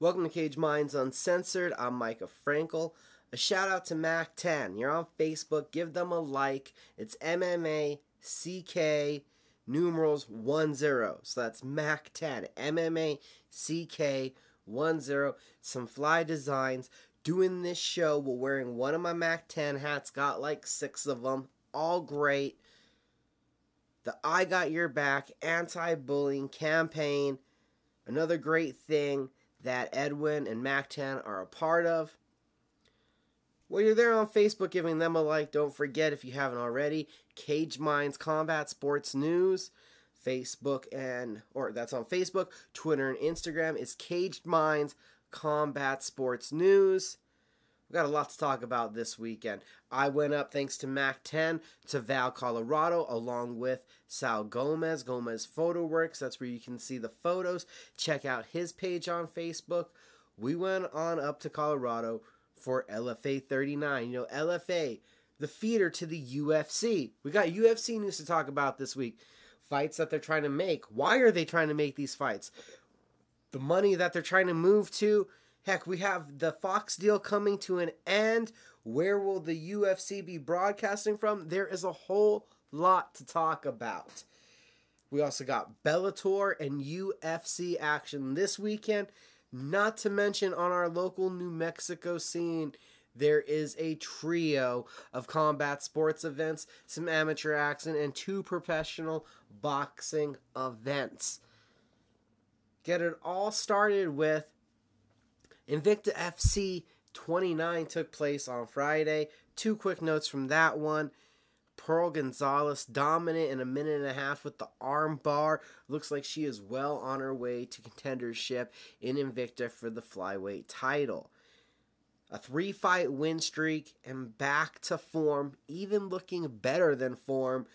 Welcome to Cage Minds Uncensored. I'm Micah Frankel. A shout out to Mac10. You're on Facebook. Give them a like. It's MMA CK numerals 10. So that's Mac10. MMA CK 10. Some fly designs. Doing this show while wearing one of my Mac10 hats. Got like 6 of them. All great. The I Got Your Back anti-bullying campaign. Another great thing that Edwin and Mac10 are a part of. Well, you're there on Facebook giving them a like. Don't forget, if you haven't already, Cage Minds Combat Sports News. Facebook that's on Facebook, Twitter, and Instagram. It's Caged Minds Combat Sports News. We've got a lot to talk about this weekend. I went up, thanks to Mac10, to Val, Colorado, along with Sal Gomez, Gomez Photo Works. That's where you can see the photos. Check out his page on Facebook. We went on up to Colorado for LFA 39. You know, LFA, the feeder to the UFC. We got UFC news to talk about this week. Fights that they're trying to make. Why are they trying to make these fights? The money that they're trying to move to. Heck, we have the Fox deal coming to an end. Where will the UFC be broadcasting from? There is a whole lot to talk about. We also got Bellator and UFC action this weekend. Not to mention, on our local New Mexico scene, there is a trio of combat sports events, some amateur action, and 2 professional boxing events. Get it all started with Invicta FC 29 took place on Friday. 2 quick notes from that one. Pearl Gonzalez dominant in a minute and a half with the arm bar. Looks like she is well on her way to contendership in Invicta for the flyweight title. A 3-fight win streak and back to form, even looking better than form.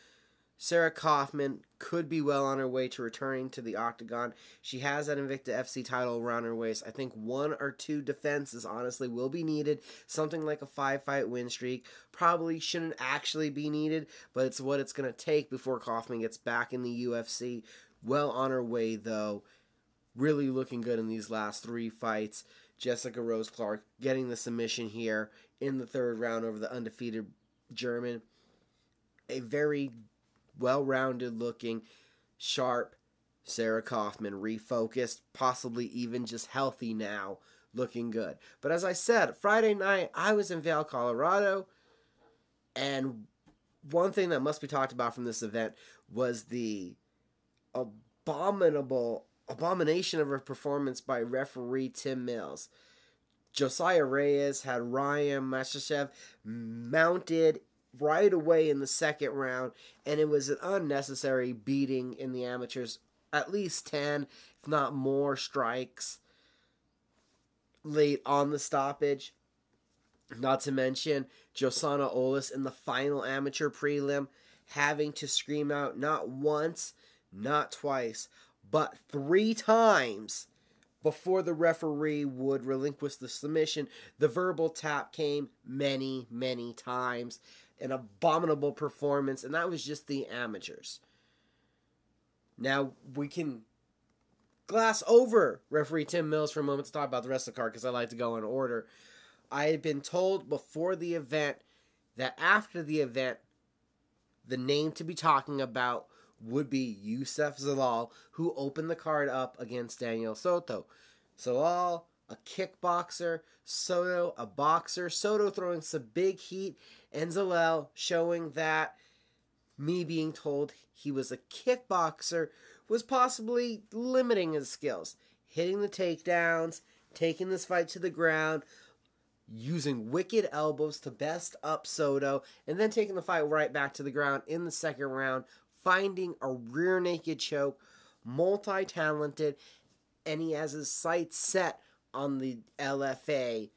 Sarah Kaufman could be well on her way to returning to the octagon. She has that Invicta FC title around her waist. I think 1 or 2 defenses, honestly, will be needed. Something like a 5-fight win streak probably shouldn't actually be needed, but it's what it's going to take before Kaufman gets back in the UFC. Well on her way, though. Really looking good in these last 3 fights. Jessica Rose Clark getting the submission here in the 3rd round over the undefeated German. A very well-rounded looking, sharp Sarah Kaufman, refocused, possibly even just healthy now, looking good. But as I said, Friday night, I was in Vail, Colorado, and one thing that must be talked about from this event was the abomination of a performance by referee Tim Mills. Josiah Reyes had Ryan Mashachev mounted right away in the 2nd round, and it was an unnecessary beating in the amateurs. At least 10, if not more, strikes late on the stoppage. Not to mention Josana Olis in the final amateur prelim having to scream out not once, not twice, but 3 times before the referee would relinquish the submission. The verbal tap came many, many times. An abominable performance, and that was just the amateurs. Now, we can glass over referee Tim Mills for a moment to talk about the rest of the card, because I like to go in order. I had been told before the event that after the event, the name to be talking about would be Youssef Zalal, who opened the card up against Daniel Soto. Zalal, a kickboxer, Soto, a boxer. Soto throwing some big heat, and Zalal showing that me being told he was a kickboxer was possibly limiting his skills. Hitting the takedowns, taking this fight to the ground, using wicked elbows to best up Soto, and then taking the fight right back to the ground in the 2nd round, finding a rear naked choke, multi-talented, and he has his sights set on the LFA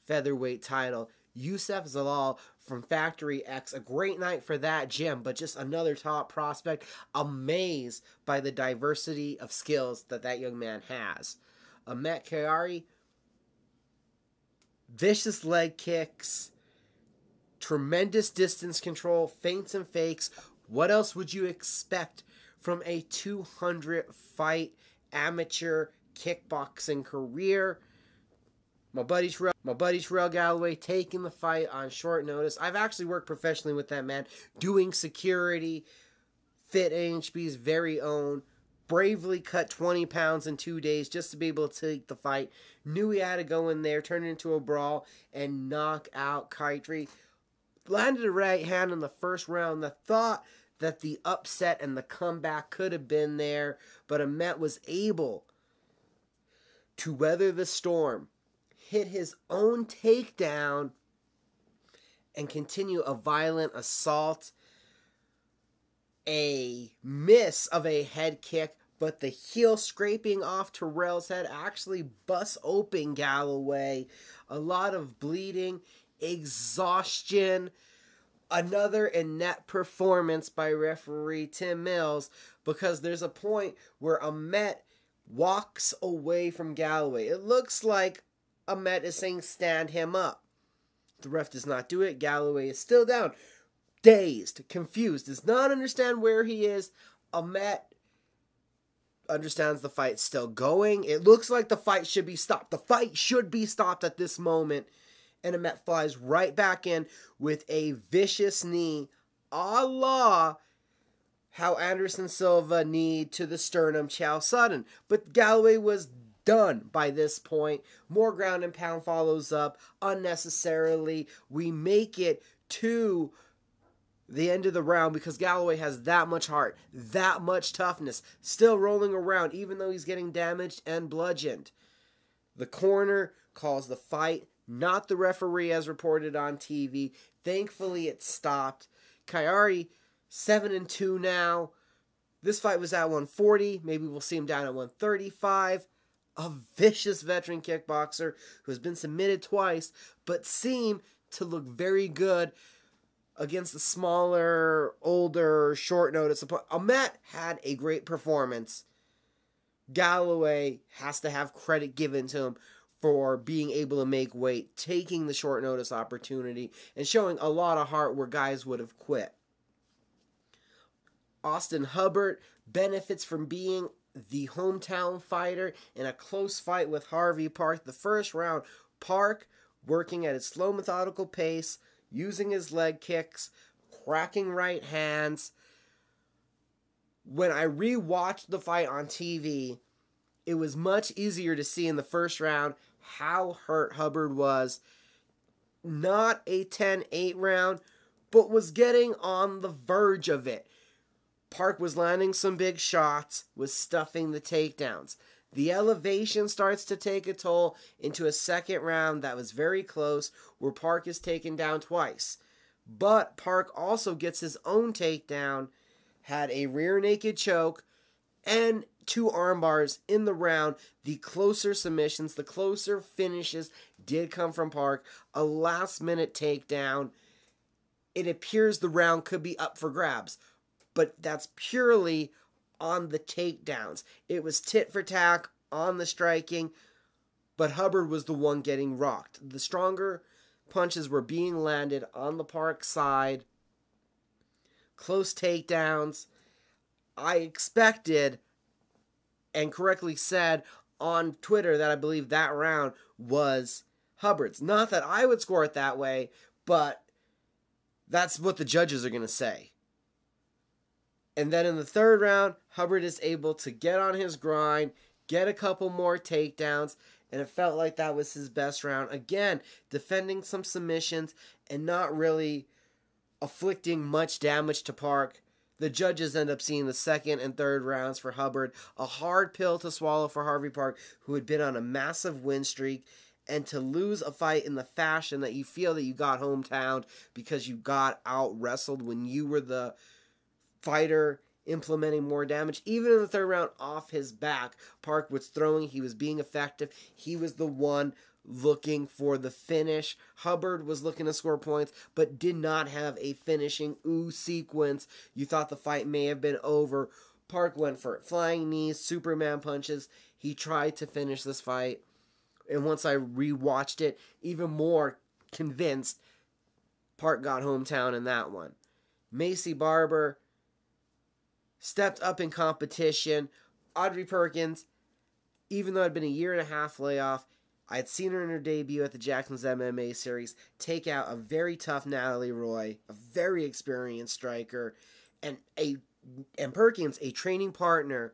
featherweight title. Youssef Zalal from Factory X, a great night for that gym, but just another top prospect. Amazed by the diversity of skills that young man has. Ahmet Kayari, vicious leg kicks, tremendous distance control, feints and fakes. What else would you expect from a 200-fight amateur kickboxing career? My buddy Terrell Galloway taking the fight on short notice. I've actually worked professionally with that man, doing security. Fit AHB's very own. Bravely cut 20 pounds in 2 days just to be able to take the fight. Knew he had to go in there, turn it into a brawl, and knock out Kaitree. Landed a right hand in the first round. The thought that the upset and the comeback could have been there, but Ahmet was able to weather the storm, hit his own takedown, and continue a violent assault. A miss of a head kick, but the heel scraping off Terrell's head actually busts open Galloway. A lot of bleeding, exhaustion. Another inept performance by referee Tim Mills, because there's a point where Ahmet walks away from Galloway. It looks like Ahmet is saying stand him up. The ref does not do it. Galloway is still down. Dazed, confused, does not understand where he is. Ahmet understands the fight's still going. It looks like the fight should be stopped. The fight should be stopped at this moment. And Ahmet flies right back in with a vicious knee, a la how Anderson Silva kneed to the sternum Chael Sonnen. But Galloway was done by this point. More ground and pound follows up unnecessarily. We make it to the end of the round because Galloway has that much heart, that much toughness, still rolling around even though he's getting damaged and bludgeoned. The corner calls the fight, not the referee as reported on TV. Thankfully it stopped. Kayari 7-2 now. This fight was at 140. Maybe we'll see him down at 135. A vicious veteran kickboxer who has been submitted twice but seemed to look very good against the smaller, older, short notice. Ahmet had a great performance. Galloway has to have credit given to him for being able to make weight, taking the short notice opportunity, and showing a lot of heart where guys would have quit. Austin Hubbard benefits from being the hometown fighter in a close fight with Harvey Park. The first round, Park working at his slow, methodical pace, using his leg kicks, cracking right hands. When I rewatched the fight on TV, it was much easier to see in the first round how hurt Hubbard was. Not a 10-8 round, but was getting on the verge of it. Park was landing some big shots, was stuffing the takedowns. The elevation starts to take a toll into a second round that was very close, where Park is taken down twice. But Park also gets his own takedown, had a rear naked choke, and 2 arm bars in the round. The closer submissions, the closer finishes did come from Park. A last minute takedown. It appears the round could be up for grabs, but that's purely on the takedowns. It was tit for tat on the striking, but Hubbard was the one getting rocked. The stronger punches were being landed on the Park side. Close takedowns. I expected and correctly said on Twitter that I believe that round was Hubbard's. Not that I would score it that way, but that's what the judges are going to say. And then in the third round, Hubbard is able to get on his grind, get a couple more takedowns, and it felt like that was his best round. Again, defending some submissions and not really afflicting much damage to Park. The judges end up seeing the second and third rounds for Hubbard. A hard pill to swallow for Harvey Park, who had been on a massive win streak. And to lose a fight in the fashion that you feel that you got hometown because you got out-wrestled when you were the fighter implementing more damage. Even in the third round, off his back, Park was throwing. He was being effective. He was the one looking for the finish. Hubbard was looking to score points, but did not have a finishing sequence. You thought the fight may have been over. Park went for it. Flying knees, Superman punches. He tried to finish this fight. And once I rewatched it, even more convinced Park got hometown in that one. Macy Barber stepped up in competition. Audrey Perkins, even though it had been a 1.5 year layoff, I had seen her in her debut at the Jackson's MMA series take out a very tough Natalie Roy, a very experienced striker, and Perkins, a training partner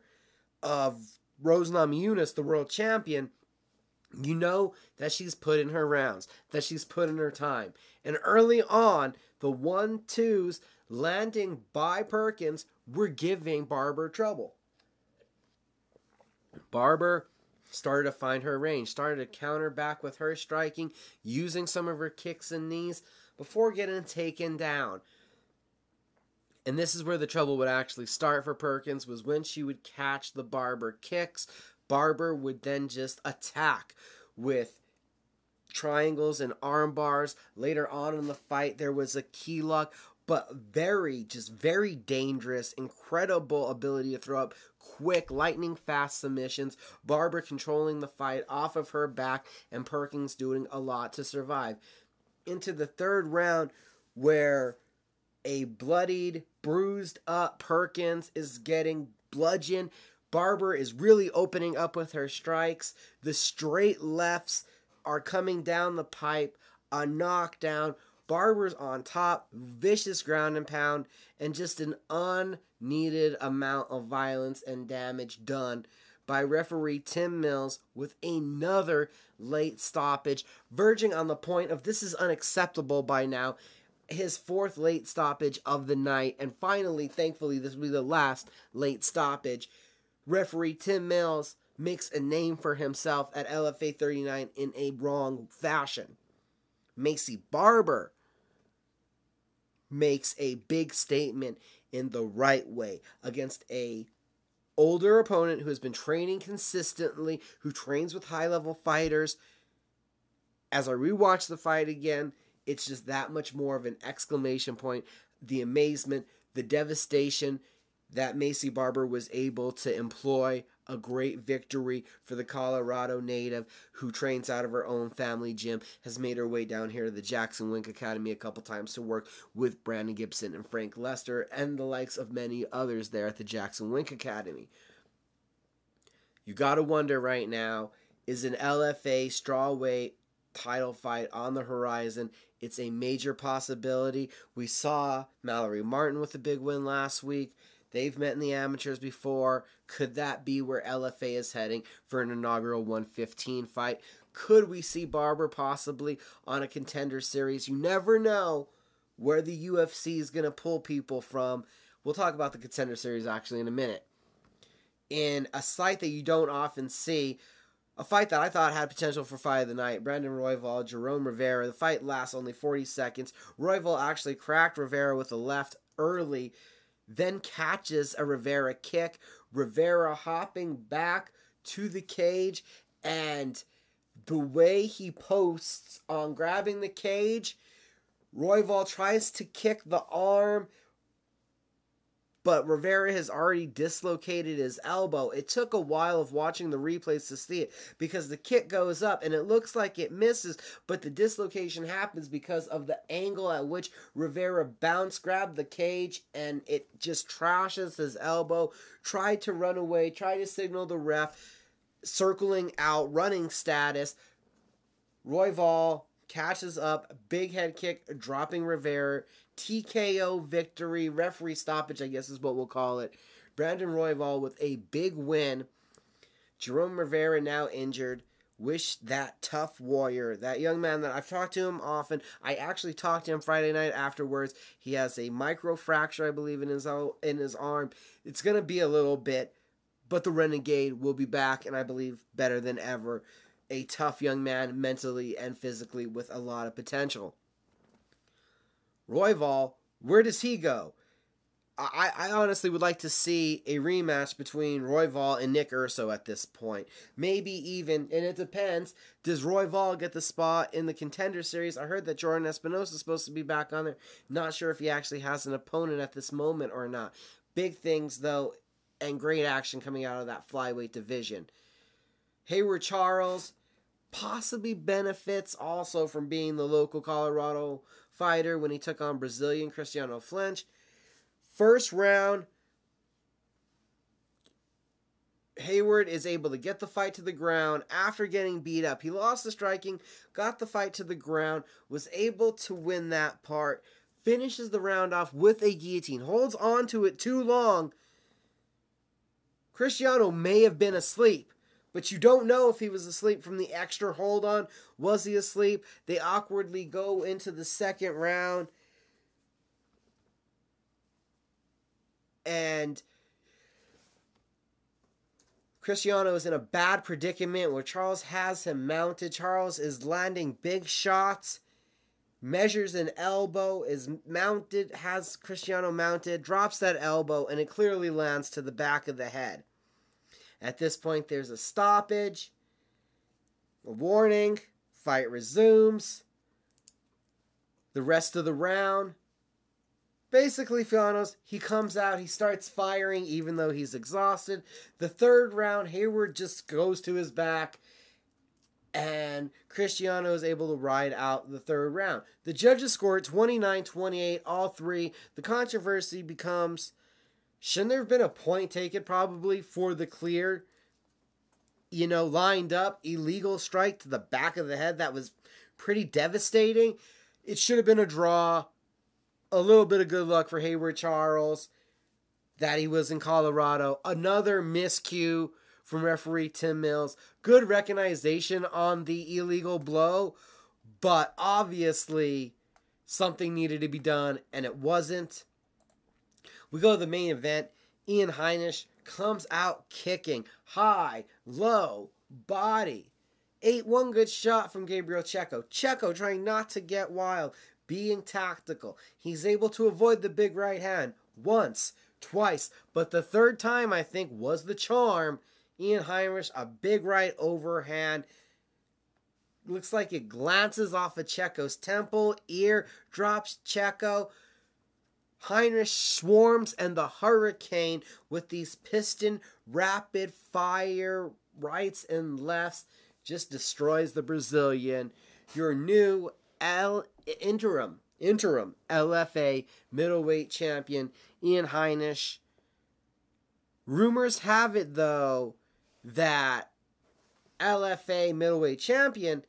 of Rose Namajunas, the world champion. You know that she's put in her rounds, that she's put in her time. And early on, the 1-2s landing by Perkins were giving Barber trouble. Barber started to find her range, started to counter back with her striking, using some of her kicks and knees before getting taken down. And this is where the trouble would actually start for Perkins, was when she would catch the Barber kicks. Barber would then just attack with triangles and arm bars. Later on in the fight, there was a key lock, but very dangerous, incredible ability to throw up quick, lightning fast submissions. Barber controlling the fight off of her back, and Perkins doing a lot to survive. Into the third round, where a bloodied, bruised up Perkins is getting bludgeoned. Barber is really opening up with her strikes. The straight lefts are coming down the pipe. A knockdown. Barber's on top. Vicious ground and pound. And just an unneeded amount of violence and damage done by referee Tim Mills with another late stoppage. Verging on the point of this is unacceptable by now. His fourth late stoppage of the night. And finally, thankfully, this will be the last late stoppage. Referee Tim Mills makes a name for himself at LFA 39 in a wrong fashion. Maycee Barber makes a big statement in the right way against a older opponent who has been training consistently, who trains with high-level fighters. As I rewatch the fight again, it's just that much more of an exclamation point. The amazement, the devastation that Maycee Barber was able to employ. A great victory for the Colorado native who trains out of her own family gym, has made her way down here to the Jackson Wink Academy a couple times to work with Brandon Gibson and Frank Lester and the likes of many others there at the Jackson Wink Academy. You gotta wonder right now, is an LFA strawweight title fight on the horizon? It's a major possibility. We saw Mallory Martin with a big win last week. They've met in the amateurs before. Could that be where LFA is heading for an inaugural 115 fight? Could we see Barber possibly on a contender series? You never know where the UFC is going to pull people from. We'll talk about the contender series actually in a minute. In a site that you don't often see, a fight that I thought had potential for fight of the night, Brandon Royval, Jerome Rivera. The fight lasts only 40 seconds. Royval actually cracked Rivera with a left early, then catches a Rivera kick. Rivera hopping back to the cage, and the way he posts on grabbing the cage, Royval tries to kick the arm, but Rivera has already dislocated his elbow. It took a while of watching the replays to see it because the kick goes up and it looks like it misses, but the dislocation happens because of the angle at which Rivera grabbed the cage, and it just trashes his elbow. Tried to run away, tried to signal the ref, circling out, running status. Royval catches up, big head kick, dropping Rivera. TKO victory, referee stoppage, I guess is what we'll call it. Brandon Royval with a big win. Jerome Rivera now injured. Wish that tough warrior, that young man that I've talked to him often. I actually talked to him Friday night afterwards. He has a microfracture, I believe, in his arm. It's going to be a little bit, but the Renegade will be back, and I believe better than ever. A tough young man mentally and physically with a lot of potential. Royval, where does he go? I honestly would like to see a rematch between Royval and Nick Urso at this point. Maybe even, and it depends, does Royval get the spot in the contender series? I heard that Jordan Espinosa is supposed to be back on there. Not sure if he actually has an opponent at this moment or not. Big things, though, and great action coming out of that flyweight division. Hayward Charles possibly benefits also from being the local Colorado fighter when he took on Brazilian Cristiano Flinch. First round, Hayward is able to get the fight to the ground after getting beat up. He lost the striking, got the fight to the ground, was able to win that part, finishes the round off with a guillotine, holds on to it too long. Cristiano may have been asleep, but you don't know if he was asleep from the extra hold on. Was he asleep? They awkwardly go into the second round. And Cristiano is in a bad predicament where Charles has him mounted. Charles is landing big shots, measures an elbow, is mounted, has Cristiano mounted, drops that elbow, and it clearly lands to the back of the head. At this point, there's a stoppage, a warning, fight resumes. The rest of the round, basically, Fianos, he comes out, he starts firing even though he's exhausted. The third round, Hayward just goes to his back, and Cristiano is able to ride out the third round. The judges scored 29-28, all three. The controversy becomes, shouldn't there have been a point taken probably for the clear, lined up illegal strike to the back of the head that was pretty devastating? It should have been a draw. A little bit of good luck for Hayward Charles that he was in Colorado. Another miscue from referee Tim Mills. Good recognition on the illegal blow, but obviously something needed to be done, and it wasn't. We go to the main event. Ian Heinisch comes out kicking. High, low, body. Ate one good shot from Gabriel Checo. Checo trying not to get wild, being tactical. He's able to avoid the big right hand once, twice, but the third time, I think, was the charm. Ian Heinisch, a big right overhand. Looks like it glances off of Checo's temple, ear, drops Checo. Heinisch swarms, and the Hurricane with these piston rapid fire rights and lefts just destroys the Brazilian. Your new interim LFA middleweight champion, Ian Heinisch. Rumors have it, though, that LFA middleweight champion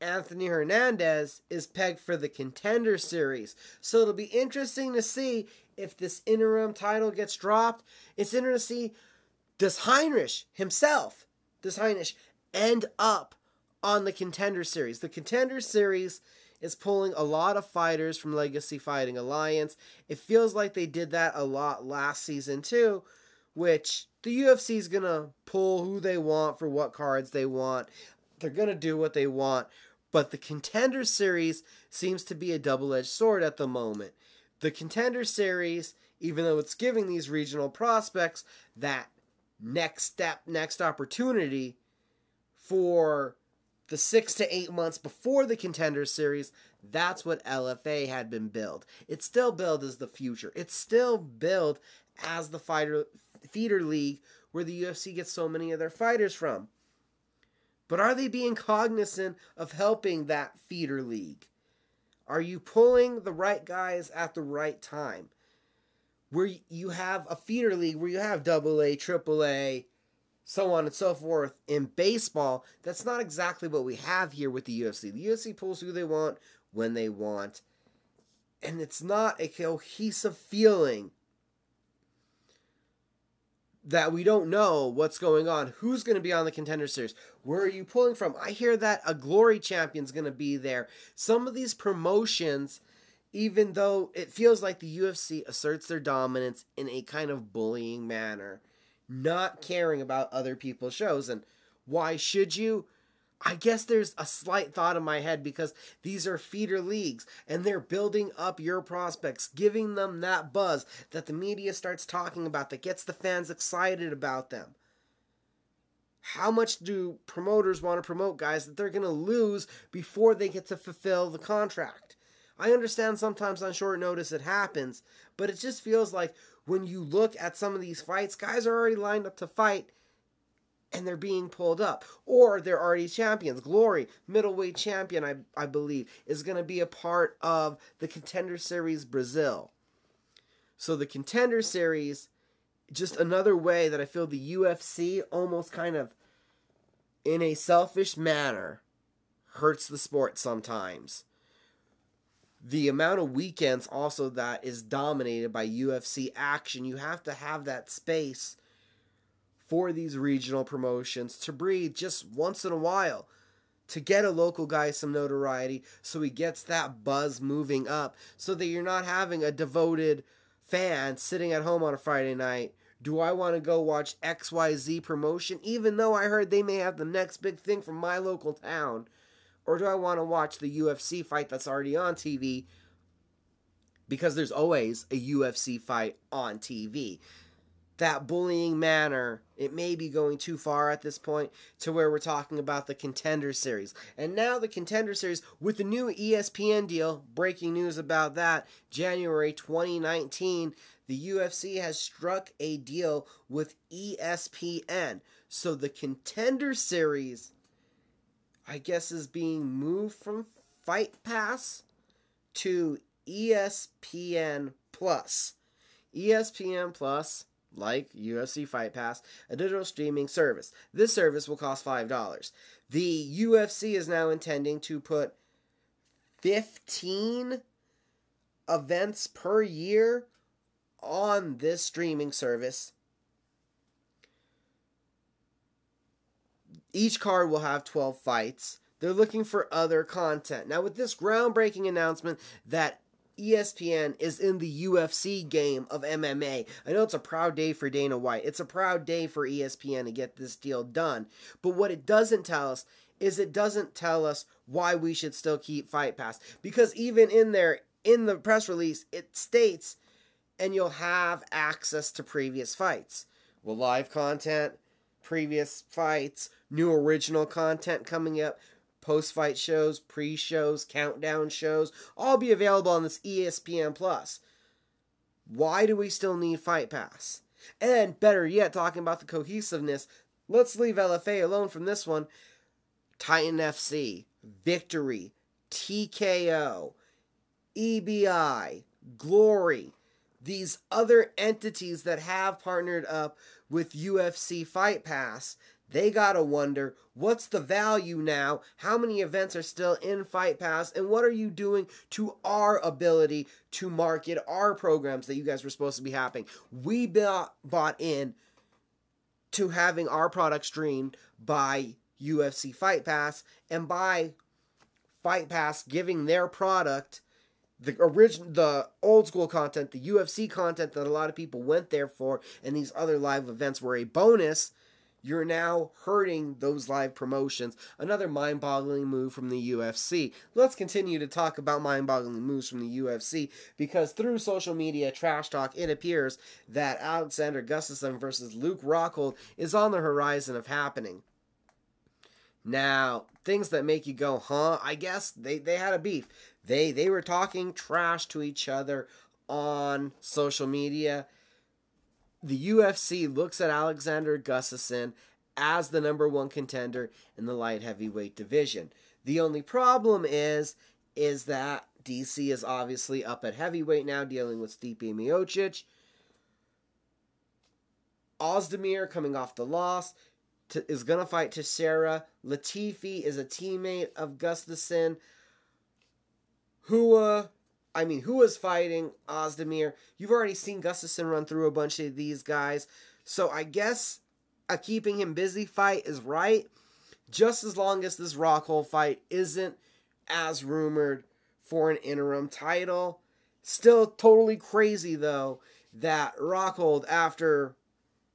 Anthony Hernandez is pegged for the Contender Series. So it'll be interesting to see if this interim title gets dropped. It's interesting to see, does Heinisch himself, end up on the Contender Series? The Contender Series is pulling a lot of fighters from Legacy Fighting Alliance. It feels like they did that a lot last season too, which the UFC is going to pull who they want for what cards they want. They're going to do what they want. But the Contender Series seems to be a double-edged sword at the moment. The Contender Series, even though it's giving these regional prospects that next step, next opportunity for the 6 to 8 months before the Contender Series, that's what LFA had been billed. It's still billed as the future. It's still billed as the feeder league where the UFC gets so many of their fighters from. But are they being cognizant of helping that feeder league? Are you pulling the right guys at the right time? Where you have a feeder league where you have AA, AAA, so on and so forth. In baseball, that's not exactly what we have here with the UFC. The UFC pulls who they want, when they want. And it's not a cohesive feeling that we don't know what's going on. Who's going to be on the Contender Series? Where are you pulling from? I hear that a Glory champion's going to be there. Some of these promotions, even though it feels like the UFC asserts their dominance in a kind of bullying manner, not caring about other people's shows. And why should you? I guess there's a slight thought in my head because these are feeder leagues and they're building up your prospects, giving them that buzz that the media starts talking about, that gets the fans excited about them. How much do promoters want to promote guys that they're going to lose before they get to fulfill the contract? I understand sometimes on short notice it happens, but it just feels like when you look at some of these fights, guys are already lined up to fight and they're being pulled up. Or they're already champions. Glory, middleweight champion, I believe, is going to be a part of the Contender Series Brazil. So the Contender Series just another way that I feel the UFC almost kind of, in a selfish manner, hurts the sport sometimes. The amount of weekends also that is dominated by UFC action, you have to have that space for these regional promotions to breathe just once in a while, to get a local guy some notoriety so he gets that buzz moving up, so that you're not having a devoted fan sitting at home on a Friday night. Do I want to go watch XYZ promotion even though I heard they may have the next big thing from my local town? Or do I want to watch the UFC fight that's already on TV because there's always a UFC fight on TV? That bullying manner, it may be going too far at this point to where we're talking about the Contender Series. And now the Contender Series with the new ESPN deal, breaking news about that, January 2019, the UFC has struck a deal with ESPN. So the Contender Series, I guess, is being moved from Fight Pass to ESPN Plus. ESPN Plus, like UFC Fight Pass, a digital streaming service. This service will cost $5. The UFC is now intending to put 15 events per year on this streaming service. Each card will have 12 fights. They're looking for other content. Now, with this groundbreaking announcement that ESPN is in the UFC game of MMA, I know it's a proud day for Dana White. It's a proud day for ESPN to get this deal done. But what it doesn't tell us is it doesn't tell us why we should still keep Fight Pass. Because even in there, in the press release, it states, and you'll have access to previous fights. Well, live content, previous fights, new original content coming up, post-fight shows, pre-shows, countdown shows, all be available on this ESPN Plus. Why do we still need Fight Pass? And better yet, talking about the cohesiveness, let's leave LFA alone from this one. Titan FC, Victory, TKO, EBI, Glory, these other entities that have partnered up with UFC Fight Pass, they gotta wonder, what's the value now? How many events are still in Fight Pass? And what are you doing to our ability to market our programs that you guys were supposed to be having? We bought in to having our product streamed by UFC Fight Pass, and by Fight Pass giving their product the old school content, the UFC content that a lot of people went there for, and these other live events were a bonus. You're now hurting those live promotions. Another mind-boggling move from the UFC. Let's continue to talk about mind-boggling moves from the UFC, because through social media trash talk, it appears that Alexander Gustafsson versus Luke Rockhold is on the horizon of happening. Now, things that make you go, huh? I guess they had a beef. They were talking trash to each other on social media. The UFC looks at Alexander Gustafsson as the number one contender in the light heavyweight division. The only problem is that DC is obviously up at heavyweight now, dealing with Stipe Miocic. Ozdemir, coming off the loss, is going to fight Teixeira. Latifi is a teammate of Gustafsson. Who is fighting Ozdemir? You've already seen Gustafsson run through a bunch of these guys. So I guess a keeping him busy fight is right. Just as long as this Rockhold fight isn't as rumored for an interim title. Still totally crazy, though, that Rockhold, after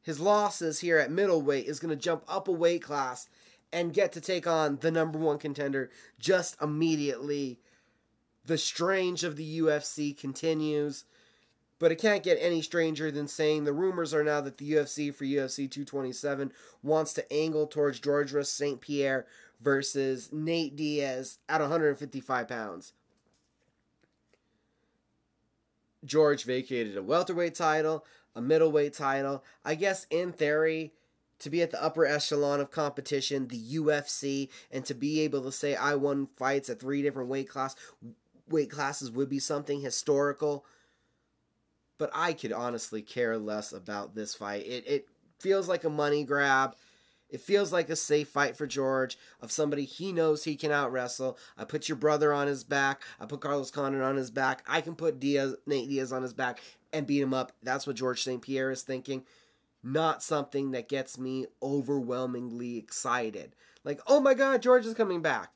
his losses here at middleweight, is going to jump up a weight class and get to take on the number one contender just immediately. The strange of the UFC continues, but it can't get any stranger than saying the rumors are now that the UFC for UFC 227 wants to angle towards Georges St. Pierre versus Nate Diaz at 155 pounds. George vacated a welterweight title, a middleweight title. I guess in theory, to be at the upper echelon of competition, the UFC, and to be able to say I won fights at 3 different weight classes would be something historical. But I could honestly care less about this fight. It feels like a money grab. It feels like a safe fight for George, of somebody he knows he can out-wrestle. I put your brother on his back. I put Carlos Condit on his back. I can put Nate Diaz on his back and beat him up. That's what George St. Pierre is thinking. Not something that gets me overwhelmingly excited. Like, oh my God, George is coming back.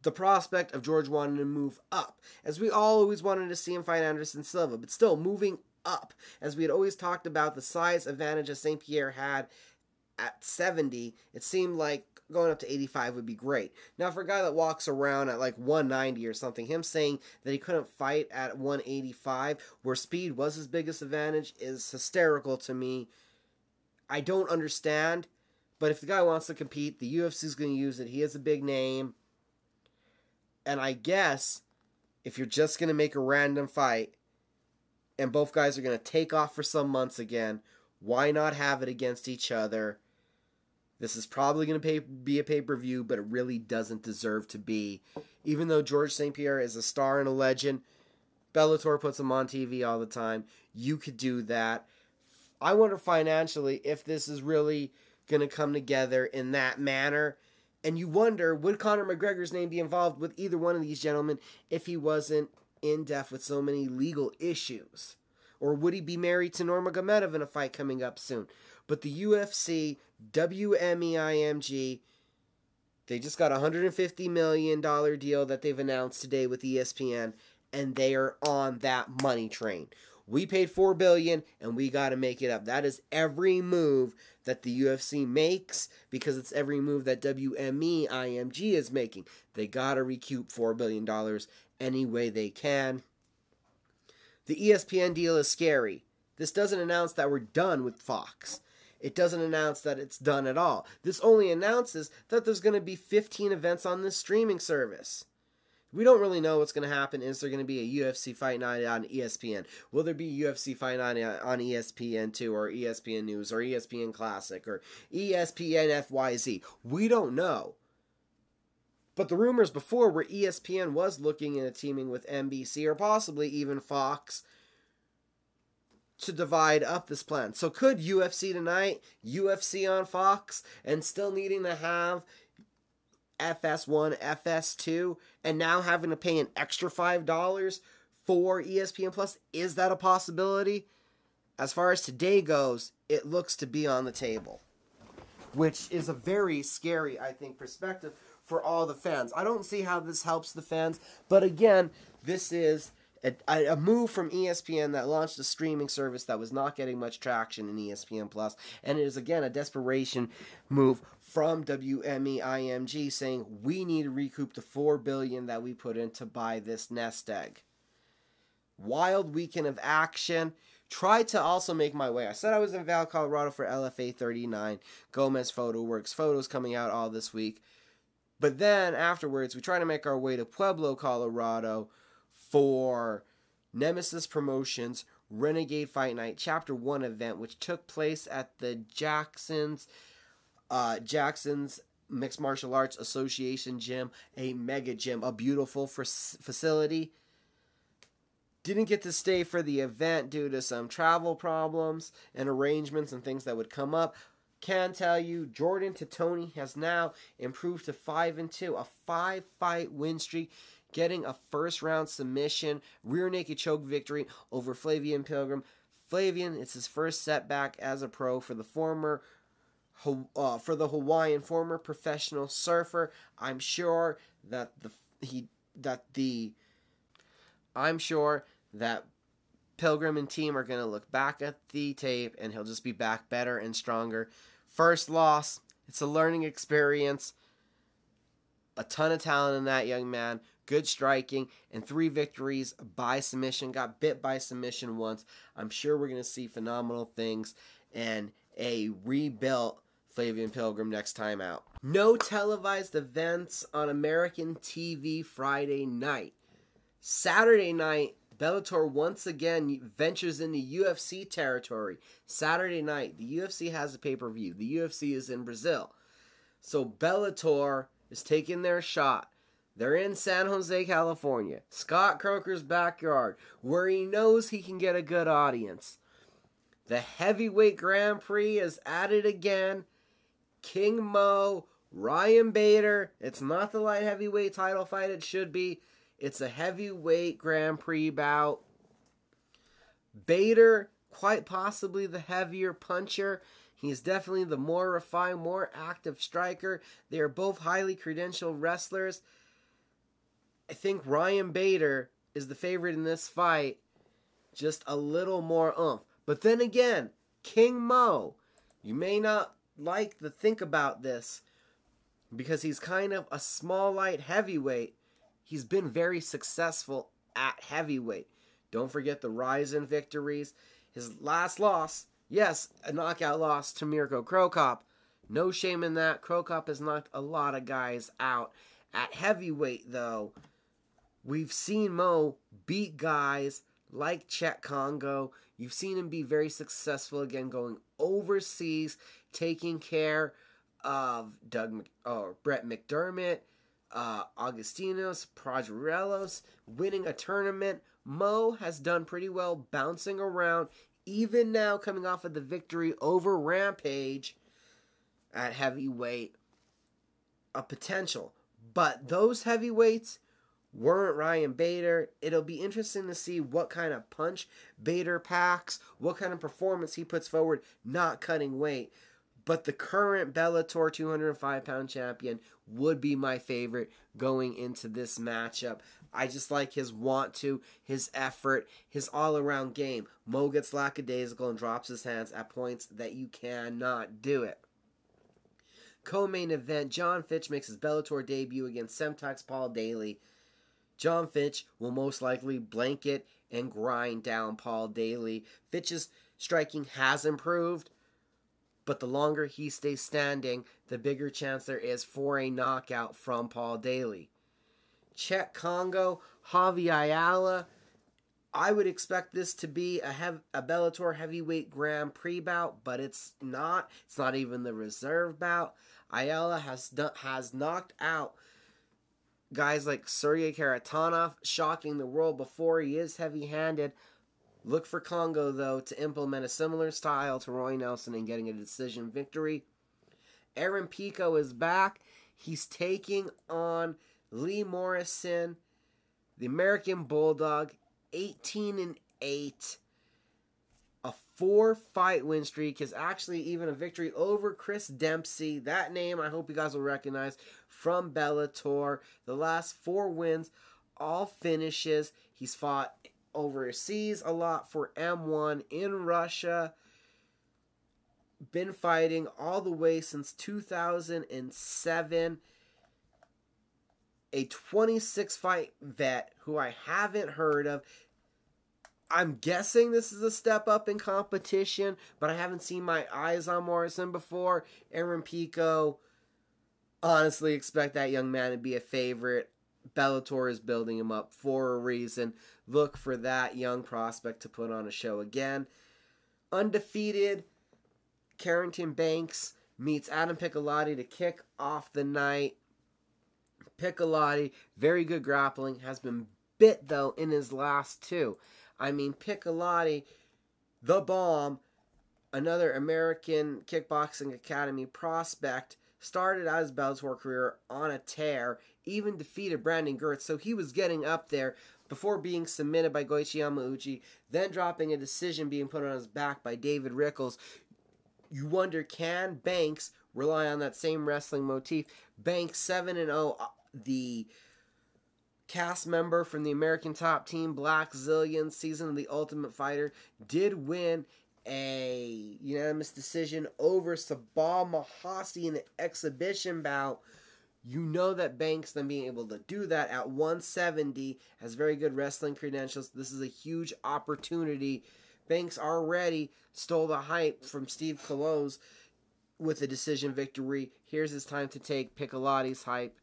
The prospect of George wanting to move up, as we always wanted to see him fight Anderson Silva, but still moving up, as we had always talked about the size advantage that St. Pierre had at 70, it seemed like going up to 85 would be great. Now, for a guy that walks around at like 190 or something, him saying that he couldn't fight at 185, where speed was his biggest advantage, is hysterical to me. I don't understand, but if the guy wants to compete, the UFC is going to use it. He has a big name. And I guess if you're just going to make a random fight and both guys are going to take off for some months again, why not have it against each other? This is probably going to be a pay-per-view, but it really doesn't deserve to be. Even though George St. Pierre is a star and a legend, Bellator puts him on TV all the time. You could do that. I wonder financially if this is really going to come together in that manner. And you wonder, would Conor McGregor's name be involved with either one of these gentlemen if he wasn't in depth with so many legal issues? Or would he be married to Nurmagomedov in a fight coming up soon? But the UFC, WMEIMG, they just got a $150 million deal that they've announced today with ESPN, and they are on that money train. We paid $4 billion, and we got to make it up. That is every move that the UFC makes, because it's every move that WMEIMG is making. They got to recoup $4 billion any way they can. The ESPN deal is scary. This doesn't announce that we're done with Fox. It doesn't announce that it's done at all. This only announces that there's going to be 15 events on this streaming service. We don't really know what's going to happen. Is there going to be a UFC Fight Night on ESPN? Will there be a UFC Fight Night on ESPN2 or ESPN News or ESPN Classic or ESPN FYZ? We don't know. But the rumors before were ESPN was looking into teaming with NBC or possibly even Fox to divide up this plan. So could UFC tonight, UFC on Fox, and still needing to have FS1, FS2, and now having to pay an extra $5 for ESPN Plus? Is that a possibility? As far as today goes, it looks to be on the table, which is a very scary, I think, perspective for all the fans. I don't see how this helps the fans, but again, this is a move from ESPN that launched a streaming service that was not getting much traction in ESPN Plus, and it is again a desperation move from WMEIMG saying we need to recoup the $4 billion that we put in to buy this nest egg. Wild weekend of action. Tried to also make my way. I said I was in Val, Colorado for LFA 39. Gomez Photo Works. Photos coming out all this week. But then afterwards, we try to make our way to Pueblo, Colorado for Nemesis Promotions Renegade Fight Night Chapter 1 event, which took place at the Jackson's Mixed Martial Arts Association gym, a mega gym, a beautiful facility. Didn't get to stay for the event due to some travel problems and arrangements and things that would come up. Can tell you, Jordan Titoni has now improved to 5-2, a 5-fight win streak, getting a first-round submission, rear naked choke victory over Flavien Pilgrim. Flavien, it's his first setback as a pro for the Hawaiian former professional surfer. I'm sure that Pilgrim and team are going to look back at the tape and he'll just be back better and stronger. First loss, it's a learning experience. A ton of talent in that young man. Good striking and 3 victories by submission. Got bit by submission once. I'm sure we're going to see phenomenal things and a rebuilt Flavien Pilgrim next time out. No televised events on American TV Friday night. Saturday night, Bellator once again ventures into UFC territory. Saturday night, the UFC has a pay-per-view. The UFC is in Brazil. So Bellator is taking their shot. They're in San Jose, California. Scott Croker's backyard, where he knows he can get a good audience. The heavyweight Grand Prix is at it again. King Mo, Ryan Bader. It's not the light heavyweight title fight it should be. It's a heavyweight Grand Prix bout. Bader, quite possibly the heavier puncher. He's definitely the more refined, more active striker. They are both highly credentialed wrestlers. I think Ryan Bader is the favorite in this fight. Just a little more oomph. But then again, King Mo, you may not like to think about this because he's kind of a small light heavyweight. He's been very successful at heavyweight. Don't forget the Ryzen victories. His last loss, yes, a knockout loss to Mirko Cro Cop. No shame in that. Cro Cop has knocked a lot of guys out. At heavyweight, though, we've seen Mo beat guys like Chet Congo. You've seen him be very successful again, going overseas, taking care of Brett McDermott, Augustinos, Progerelos, winning a tournament. Mo has done pretty well bouncing around, even now coming off of the victory over Rampage at heavyweight. A potential. But those heavyweights weren't Ryan Bader. It'll be interesting to see what kind of punch Bader packs, what kind of performance he puts forward, not cutting weight. But the current Bellator 205-pound champion would be my favorite going into this matchup. I just like his want to, his effort, his all-around game. Mo gets lackadaisical and drops his hands at points that you cannot do it. Co-main event, John Fitch makes his Bellator debut against Semtex Paul Daly. John Fitch will most likely blanket and grind down Paul Daly. Fitch's striking has improved, but the longer he stays standing, the bigger chance there is for a knockout from Paul Daly. Chet Congo, Javi Ayala. I would expect this to be a Bellator heavyweight Grand Prix bout, but it's not. It's not even the reserve bout. Ayala has knocked out guys like Sergey Karatanov, shocking the world before. He is heavy-handed. Look for Congo, though, to implement a similar style to Roy Nelson and getting a decision victory. Aaron Pico is back. He's taking on Lee Morrison, the American Bulldog, 18-8. A 4-fight win streak is actually even a victory over Chris Dempsey. That name I hope you guys will recognize from Bellator. The last 4 wins, all finishes. He's fought overseas a lot for M1 in Russia. Been fighting all the way since 2007. A 26-fight vet who I haven't heard of. I'm guessing this is a step up in competition, but I haven't seen my eyes on Morrison before. Aaron Pico, honestly expect that young man to be a favorite. Bellator is building him up for a reason. Look for that young prospect to put on a show again. Undefeated, Carrington Banks meets Adam Piccolotti to kick off the night. Piccolotti, very good grappling, has been bit though in his last 2. I mean, Piccolotti, the bomb, another American Kickboxing Academy prospect, started out his Bellator career on a tear, even defeated Brandon Gertz, so he was getting up there before being submitted by Goichi Yamauchi, then dropping a decision being put on his back by David Rickles. You wonder, can Banks rely on that same wrestling motif? Banks 7-0, the cast member from the American Top Team, Black Zillion, Season of the Ultimate Fighter, did win a unanimous decision over Sabah Mahasi in the exhibition bout. You know that Banks, then being able to do that at 170, has very good wrestling credentials. This is a huge opportunity. Banks already stole the hype from Steve Close with a decision victory. Here's his time to take Piccolotti's hype.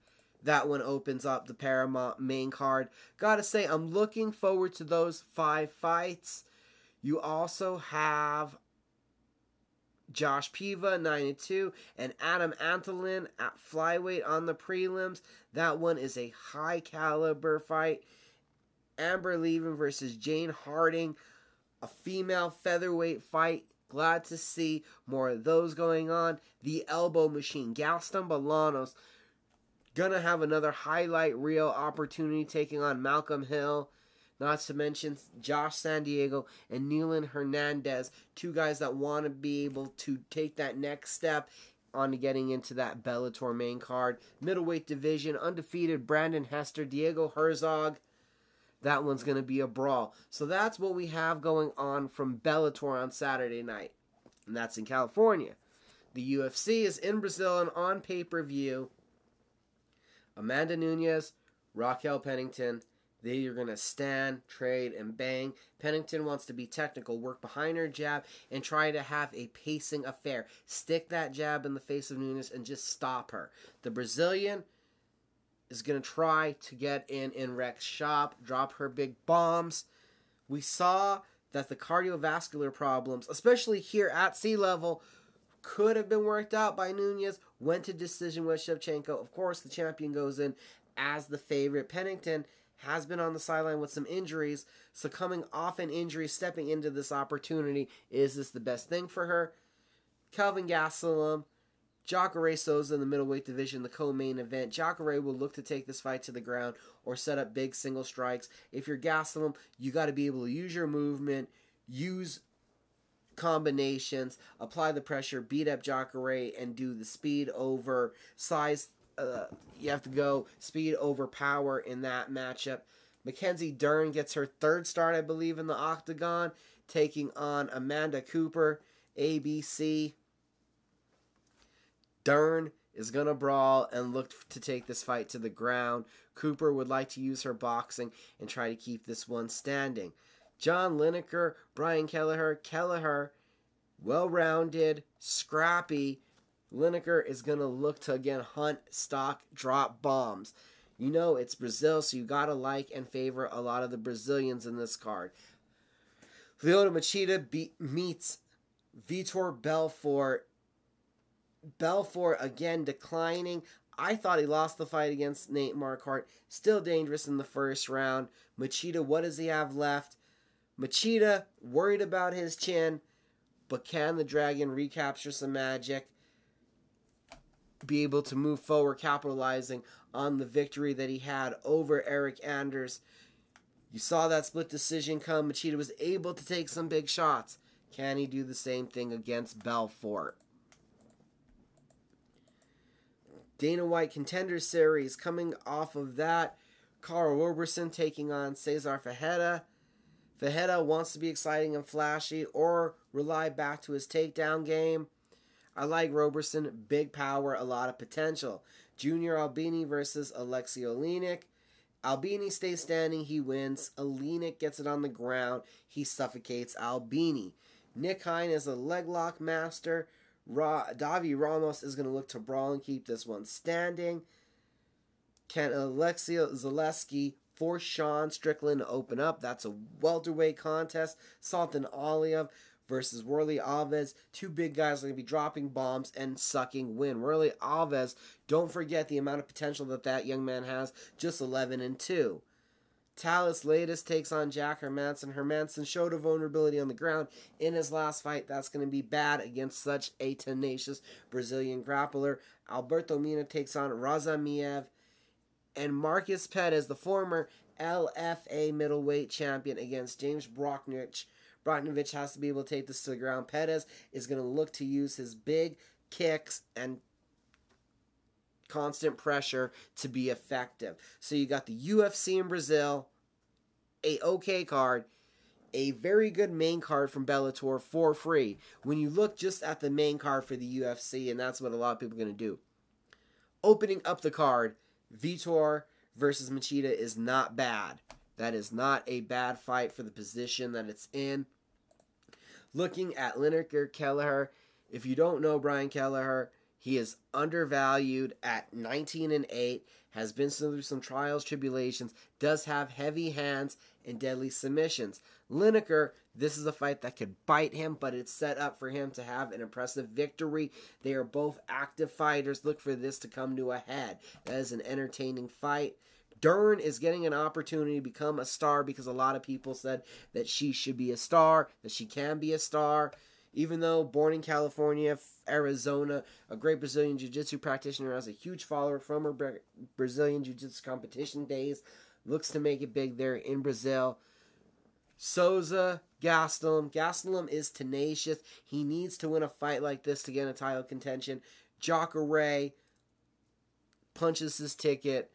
That one opens up the Paramount main card. Gotta say, I'm looking forward to those 5 fights. You also have Josh Piva, 9-2, and Adam Antolin at flyweight on the prelims. That one is a high caliber fight. Amber Levin versus Jane Harding, a female featherweight fight. Glad to see more of those going on. The Elbow Machine, Gaston Bolanos, gonna have another highlight reel opportunity taking on Malcolm Hill. Not to mention Josh San Diego and Neelan Hernandez, two guys that want to be able to take that next step on getting into that Bellator main card. Middleweight division, undefeated Brandon Hester, Diego Herzog. That one's going to be a brawl. So that's what we have going on from Bellator on Saturday night. And that's in California. The UFC is in Brazil and on pay-per-view. Amanda Nunes, Raquel Pennington. They are going to stand, trade, and bang. Pennington wants to be technical, work behind her jab, and try to have a pacing affair. Stick that jab in the face of Nunes and just stop her. The Brazilian is going to try to get in Rex's shop, drop her big bombs. We saw that the cardiovascular problems, especially here at sea level, could have been worked out by Nunes. Went to decision with Shevchenko. Of course, the champion goes in as the favorite. Pennington has been on the sideline with some injuries, so coming off an injury, stepping into this opportunity, is this the best thing for her? Kelvin Gastelum, Jacare Souza in the middleweight division, the co-main event. Jacare will look to take this fight to the ground or set up big single strikes. If you're Gastelum, you got to be able to use your movement, use combinations, apply the pressure, beat up Jacare, and do the speed over size. You have to go speed over power in that matchup. Mackenzie Dern gets her third start, I believe, in the octagon, taking on Amanda Cooper, ABC. Dern is going to brawl and look to take this fight to the ground. Cooper would like to use her boxing and try to keep this one standing. John Lineker, Brian Kelleher. Kelleher, well-rounded, scrappy. Lineker is going to look to, again, hunt, stalk, drop bombs. You know it's Brazil, so you got to like and favor a lot of the Brazilians in this card. Lyoto Machida meets Vitor Belfort. Belfort, again, declining. I thought he lost the fight against Nate Marquardt. Still dangerous in the first round. Machida, what does he have left? Machida, worried about his chin, but can the Dragon recapture some magic? Be able to move forward, capitalizing on the victory that he had over Eric Anders. You saw that split decision come. Machida was able to take some big shots. Can he do the same thing against Belfort? Dana White Contender Series, coming off of that, Carl Roberson taking on Cesar Ferreira. Ferreira wants to be exciting and flashy or rely back to his takedown game. I like Roberson, big power, a lot of potential. Junior Albini versus Alexei Oleinik. Albini stays standing, he wins. Oleinik gets it on the ground, he suffocates Albini. Nick Hine is a leg lock master. Davi Ramos is going to look to brawl and keep this one standing. Can Alexei Zaleski force Sean Strickland to open up? That's a welterweight contest. Sultan Aliyev versus Worley Alves. Two big guys are going to be dropping bombs and sucking wind. Worley Alves, don't forget the amount of potential that young man has. Just 11-2. Talis Latest takes on Jack Hermanson. Hermanson showed a vulnerability on the ground in his last fight. That's going to be bad against such a tenacious Brazilian grappler. Alberto Mina takes on Razamiev. And Marcus Pettis, the former LFA middleweight champion, against James Brocknovich. Brocknovich has to be able to take this to the ground. Pettis is going to look to use his big kicks and constant pressure to be effective. So you got the UFC in Brazil, a okay card, a very good main card from Bellator for free. When you look just at the main card for the UFC, and that's what a lot of people are going to do. Opening up the card, Vitor versus Machida is not bad. That is not a bad fight for the position that it's in. Looking at Lineker Kelleher, if you don't know Brian Kelleher, He is undervalued at 19-8, has been through some trials, tribulations, does have heavy hands and deadly submissions. Lineker, this is a fight that could bite him, but it's set up for him to have an impressive victory. They are both active fighters. Look for this to come to a head. That is an entertaining fight. Dern is getting an opportunity to become a star because a lot of people said that she should be a star, that she can be a star. Even though born in California, Arizona, a great Brazilian Jiu-Jitsu practitioner, has a huge follower from her Brazilian Jiu-Jitsu competition days, looks to make it big there in Brazil. Souza, Gastelum. Gastelum is tenacious. He needs to win a fight like this to get a title contention. Jacare punches his ticket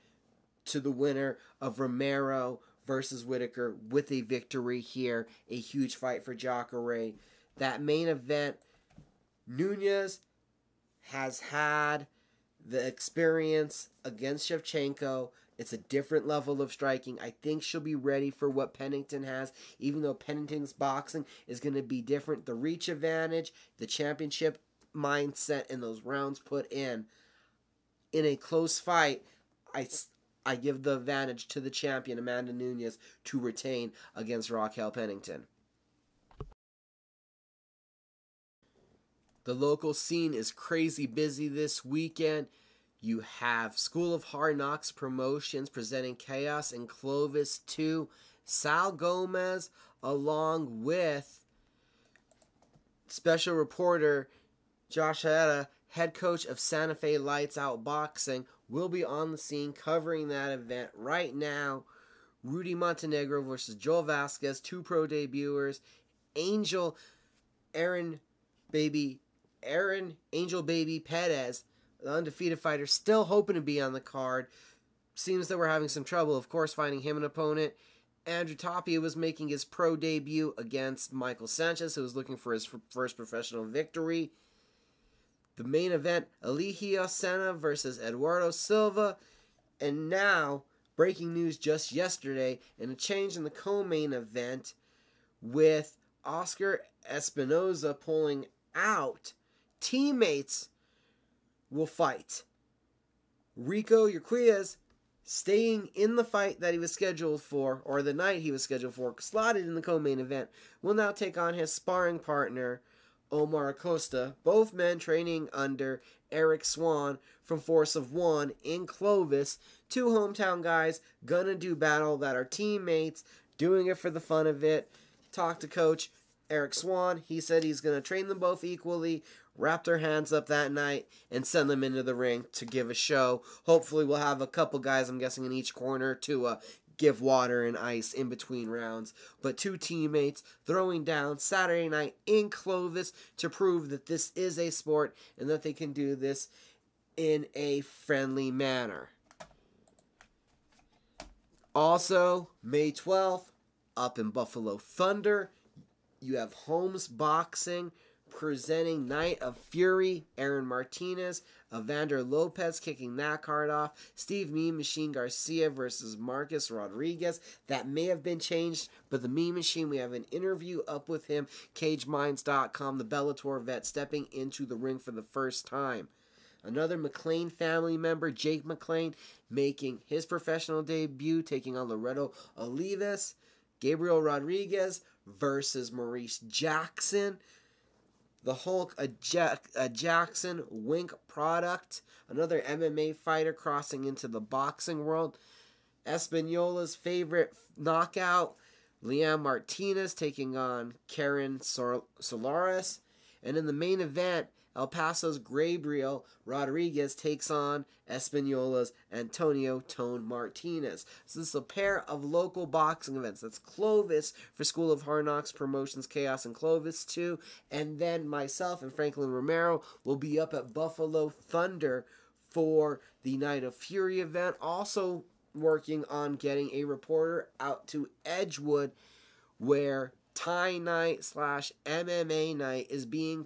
to the winner of Romero versus Whitaker with a victory here. A huge fight for Jacare. That main event, Nunes has had the experience against Shevchenko. It's a different level of striking. I think she'll be ready for what Pennington has, even though Pennington's boxing is going to be different. The reach advantage, the championship mindset, and those rounds put in a close fight, I give the advantage to the champion, Amanda Nunes, to retain against Raquel Pennington. The local scene is crazy busy this weekend. You have School of Hard Knocks Promotions presenting Chaos in Clovis 2. Sal Gomez, along with special reporter Josh Hatta, head coach of Santa Fe Lights Out Boxing, will be on the scene covering that event right now. Rudy Montenegro versus Joel Vasquez, 2 pro debuters. Angel Baby Perez, the undefeated fighter, still hoping to be on the card. Seems that we're having some trouble, of course, finding him an opponent. Andrew Tapia was making his pro debut against Michael Sanchez, who was looking for his first professional victory. The main event, Eligio Senna versus Eduardo Silva. And now, breaking news just yesterday, and a change in the co-main event with Oscar Espinoza pulling out. Teammates will fight. Rico Urquias, staying in the fight that he was scheduled for, or the night he was scheduled for, slotted in the co-main event, will now take on his sparring partner, Omar Acosta. Both men training under Eric Swan from Force of One in Clovis. 2 hometown guys gonna do battle that are teammates, doing it for the fun of it. Talked to Coach Eric Swan. He said he's gonna train them both equally, wrap their hands up that night, and send them into the ring to give a show. Hopefully we'll have a couple guys, I'm guessing, in each corner to give water and ice in between rounds. But 2 teammates throwing down Saturday night in Clovis to prove that this is a sport and that they can do this in a friendly manner. Also, May 12th, up in Buffalo Thunder, you have Holmes Boxing presenting Night of Fury. Aaron Martinez, Evander Lopez kicking that card off. Steve Mean Machine Garcia versus Marcus Rodriguez. That may have been changed, but the Mean Machine, we have an interview up with him. CageMinds.com, the Bellator vet, stepping into the ring for the first time. Another McLean family member, Jake McLean, making his professional debut, taking on Loreto Olivas. Gabriel Rodriguez versus Maurice Jackson. The Hulk, a Jackson Wink product. Another MMA fighter crossing into the boxing world. Espinola's favorite knockout, Liam Martinez, taking on Karen Solares. And in the main event, El Paso's Gabriel Rodriguez takes on Espinola's Antonio Tone Martinez. So this is a pair of local boxing events. That's Clovis for School of Hard Knocks Promotions, Chaos in Clovis 2. And then myself and Franklin Romero will be up at Buffalo Thunder for the Night of Fury event. Also working on getting a reporter out to Edgewood, where Thai Night / MMA Night is being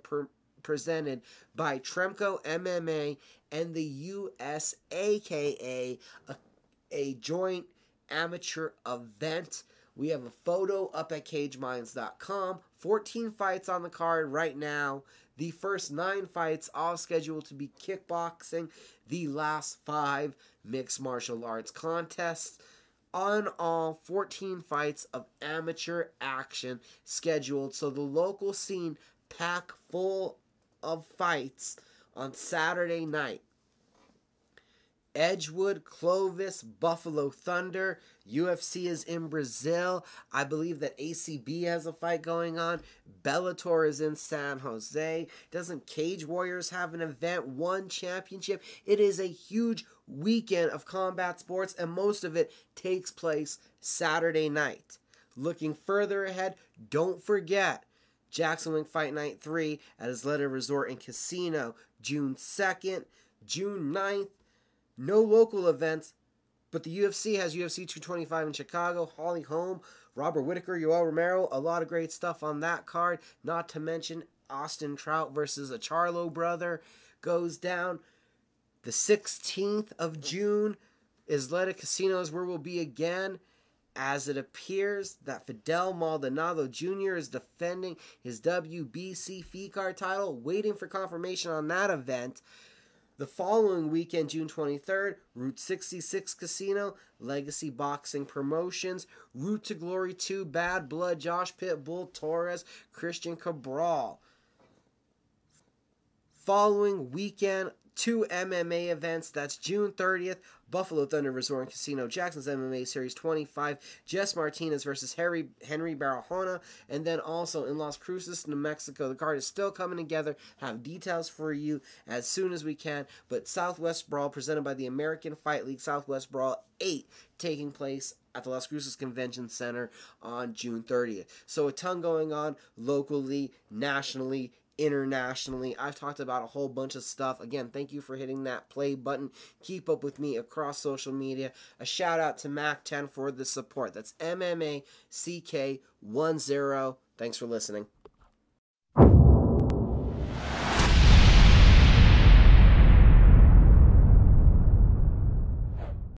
presented by Tremco MMA and the USAKA, a joint amateur event. We have a photo up at CageMinds.com. 14 fights on the card right now. The first 9 fights all scheduled to be kickboxing. The last 5 mixed martial arts contests. On all, 14 fights of amateur action scheduled. So the local scene packed full of fights on Saturday night. Edgewood, Clovis, Buffalo Thunder. UFC is in Brazil. I believe that ACB has a fight going on. Bellator is in San Jose. Doesn't Cage Warriors have an event? One championship. It is a huge weekend of combat sports, and most of it takes place Saturday night. Looking further ahead, don't forget Jackson Wink Fight Night 3 at Isleta Resort and Casino, June 2nd, June 9th. No local events, but the UFC has UFC 225 in Chicago, Holly Holm, Robert Whittaker, Yoel Romero, a lot of great stuff on that card, not to mention Austin Trout versus a Charlo brother goes down. The 16th of June, Isleta Casino is where we'll be again, as it appears that Fidel Maldonado Jr. is defending his WBC fee card title, waiting for confirmation on that event. The following weekend, June 23rd, Route 66 Casino, Legacy Boxing Promotions, Route to Glory 2, Bad Blood, Josh Pitbull, Torres, Christian Cabral. Following weekend, 2 MMA events. That's June 30th, Buffalo Thunder Resort and Casino, Jackson's MMA Series 25, Jess Martinez versus Henry Barahona, and then also in Las Cruces, New Mexico. The card is still coming together. Have details for you as soon as we can. But Southwest Brawl, presented by the American Fight League, Southwest Brawl 8, taking place at the Las Cruces Convention Center on June 30th. So a ton going on locally, nationally, internationally. I've talked about a whole bunch of stuff. Again, thank you for hitting that play button. Keep up with me across social media. A shout out to Mac10 for the support. That's MMACK10. Thanks for listening.